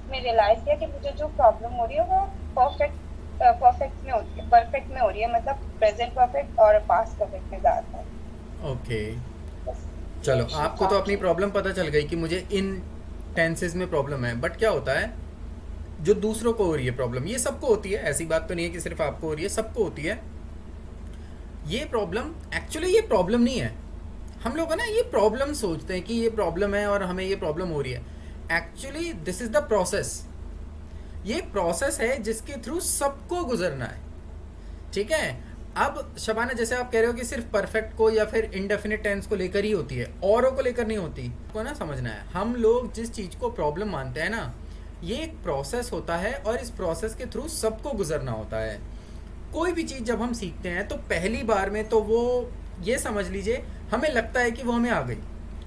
में रियलाइज किया कि मुझे जो प्रॉब्लम हो रही है वो परफेक्ट परफेक्ट में हो रही है, मतलब प्रेजेंट परफेक्ट और पास्ट परफेक्ट में ज्यादा है। ओके। बस ये चलो, आपको तो था अपनी कि प्रॉब्लम पता चल गई कि मुझे इन टेंसेस में प्रॉब्लम है, बट क्या होता है जो दूसरों को हो रही है प्रॉब्लम, ये सबको होती है, ऐसी बात तो नहीं है कि सिर्फ आपको हो रही है, सबको होती है ये प्रॉब्लम। एक्चुअली ये प्रॉब्लम नहीं है। हम लोग है ना ये प्रॉब्लम सोचते हैं कि ये प्रॉब्लम है और हमें ये प्रॉब्लम हो रही है। Actually this is the process. ये प्रोसेस है जिसके थ्रू सबको गुजरना है। ठीक है। अब शबाना, जैसे आप कह रहे हो कि सिर्फ परफेक्ट को या फिर इंडेफिनिट टेंस को लेकर ही होती है, औरों को लेकर नहीं होती, को ना समझना है। हम लोग जिस चीज को प्रॉब्लम मानते हैं ना, ये एक प्रोसेस होता है और इस प्रोसेस के थ्रू सबको गुजरना होता है। कोई भी चीज़ जब हम सीखते हैं तो पहली बार में तो वो, ये समझ लीजिए, हमें लगता है कि वो हमें आ गई,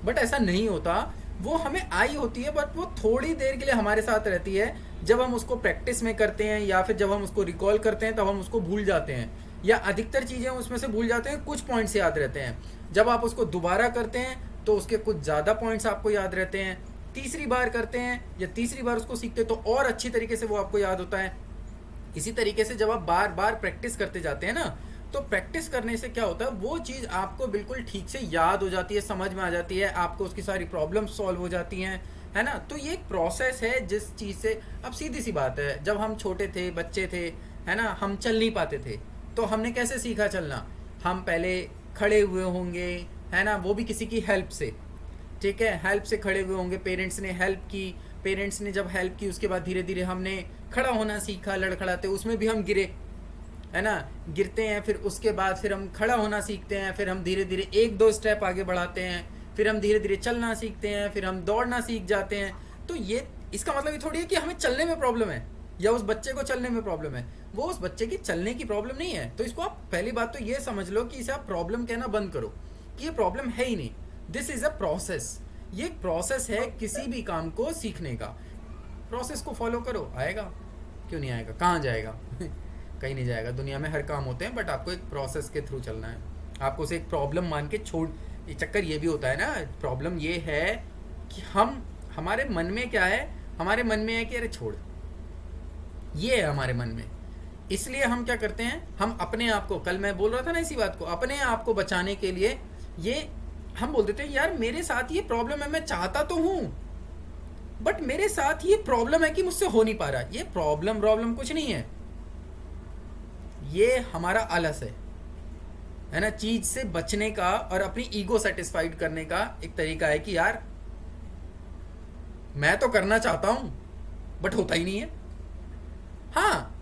बट ऐसा नहीं होता। वो हमें आई होती है, बट वो थोड़ी देर के लिए हमारे साथ रहती है। जब हम उसको प्रैक्टिस में करते हैं या फिर जब हम उसको रिकॉल करते हैं तब हम उसको भूल जाते हैं, या अधिकतर चीज़ें उसमें से भूल जाते हैं, कुछ पॉइंट्स याद रहते हैं। जब आप उसको दोबारा करते हैं तो उसके कुछ ज़्यादा पॉइंट्स आपको याद रहते हैं। तीसरी बार करते हैं या तीसरी बार उसको सीखते हैं तो और अच्छी तरीके से वो आपको याद होता है। इसी तरीके से जब आप बार बार प्रैक्टिस करते जाते हैं ना, तो प्रैक्टिस करने से क्या होता है, वो चीज़ आपको बिल्कुल ठीक से याद हो जाती है, समझ में आ जाती है, आपको उसकी सारी प्रॉब्लम सॉल्व हो जाती हैं, है ना। तो ये एक प्रोसेस है जिस चीज़ से, अब सीधी सी बात है, जब हम छोटे थे, बच्चे थे, है ना, हम चल नहीं पाते थे, तो हमने कैसे सीखा चलना? हम पहले खड़े हुए होंगे, है ना, वो भी किसी की हेल्प से। ठीक है, हेल्प से खड़े हुए होंगे, पेरेंट्स ने हेल्प की। पेरेंट्स ने जब हेल्प की उसके बाद धीरे धीरे हमने खड़ा होना सीखा, लड़खड़ाते, उसमें भी हम गिरे, है ना, गिरते हैं, फिर उसके बाद फिर हम खड़ा होना सीखते हैं, फिर हम धीरे धीरे एक दो स्टेप आगे बढ़ाते हैं, फिर हम धीरे धीरे चलना सीखते हैं, फिर हम दौड़ना सीख जाते हैं। तो ये, इसका मतलब ये थोड़ी है कि हमें चलने में प्रॉब्लम है या उस बच्चे को चलने में प्रॉब्लम है। वो उस बच्चे की चलने की प्रॉब्लम नहीं है। तो इसको आप पहली बात तो ये समझ लो कि इसे आप प्रॉब्लम कहना बंद करो, कि ये प्रॉब्लम है ही नहीं। This is a process. ये एक प्रोसेस है किसी भी काम को सीखने का। प्रोसेस को फॉलो करो, आएगा। क्यों नहीं आएगा? कहाँ जाएगा? कहीं नहीं जाएगा। दुनिया में हर काम होते हैं, बट आपको एक प्रोसेस के थ्रू चलना है। आपको उसे एक प्रॉब्लम मान के छोड़, ये चक्कर ये भी होता है ना, प्रॉब्लम ये है कि हम, हमारे मन में क्या है, हमारे मन में है कि अरे छोड़, ये है हमारे मन में। इसलिए हम क्या करते हैं, हम अपने आप को, कल मैं बोल रहा था ना इसी बात को, अपने आप को बचाने के लिए ये हम बोल देते हैं, यार मेरे साथ ये प्रॉब्लम है, मैं चाहता तो हूँ, बट मेरे साथ ये प्रॉब्लम है कि मुझसे हो नहीं पा रहा। ये प्रॉब्लम प्रॉब्लम कुछ नहीं है, ये हमारा आलस है ना। चीज से बचने का और अपनी ईगो सेटिस्फाइड करने का एक तरीका है कि यार मैं तो करना चाहता हूं, बट होता ही नहीं है। हाँ,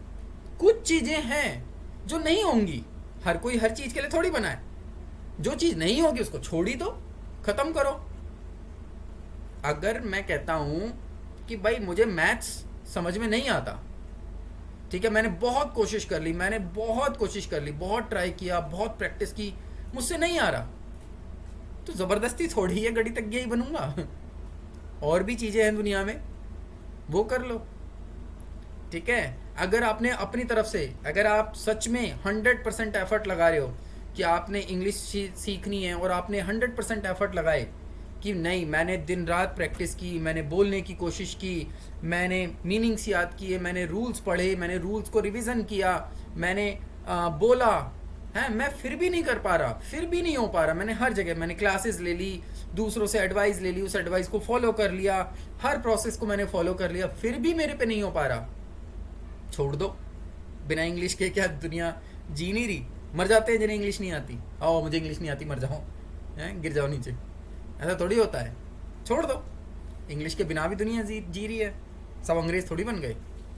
कुछ चीजें हैं जो नहीं होंगी। हर कोई हर चीज के लिए थोड़ी बना है। जो चीज नहीं होगी उसको छोड़ ही दो, खत्म करो। अगर मैं कहता हूं कि भाई मुझे मैथ्स समझ में नहीं आता, ठीक है, मैंने बहुत कोशिश कर ली, मैंने बहुत कोशिश कर ली, बहुत ट्राई किया, बहुत प्रैक्टिस की, मुझसे नहीं आ रहा, तो ज़बरदस्ती थोड़ी है गणित तक ही बनूंगा। और भी चीज़ें हैं दुनिया में, वो कर लो। ठीक है। अगर आपने अपनी तरफ से, अगर आप सच में 100% एफर्ट लगा रहे हो कि आपने इंग्लिश सीखनी है, और आपने 100% एफर्ट लगाए कि नहीं, मैंने दिन रात प्रैक्टिस की, मैंने बोलने की कोशिश की, मैंने मीनिंग्स याद किए, मैंने रूल्स पढ़े, मैंने रूल्स को रिवीजन किया, मैंने बोला, है, मैं फिर भी नहीं कर पा रहा, फिर भी नहीं हो पा रहा, मैंने हर जगह मैंने क्लासेस ले ली, दूसरों से एडवाइस ले ली, उस एडवाइस को फॉलो कर लिया, हर प्रोसेस को मैंने फॉलो कर लिया, फिर भी मेरे पे नहीं हो पा रहा, छोड़ दो। बिना इंग्लिश के क्या दुनिया जी नहीं रही? मर जाते हैं जिन्हें इंग्लिश नहीं आती, आओ मुझे इंग्लिश नहीं आती, मर जाओ, हैं, गिर जाओ नीचे, ऐसा थोड़ी होता है। छोड़ दो, इंग्लिश के बिना भी दुनिया जी रही है, सब अंग्रेज थोड़ी बन गए।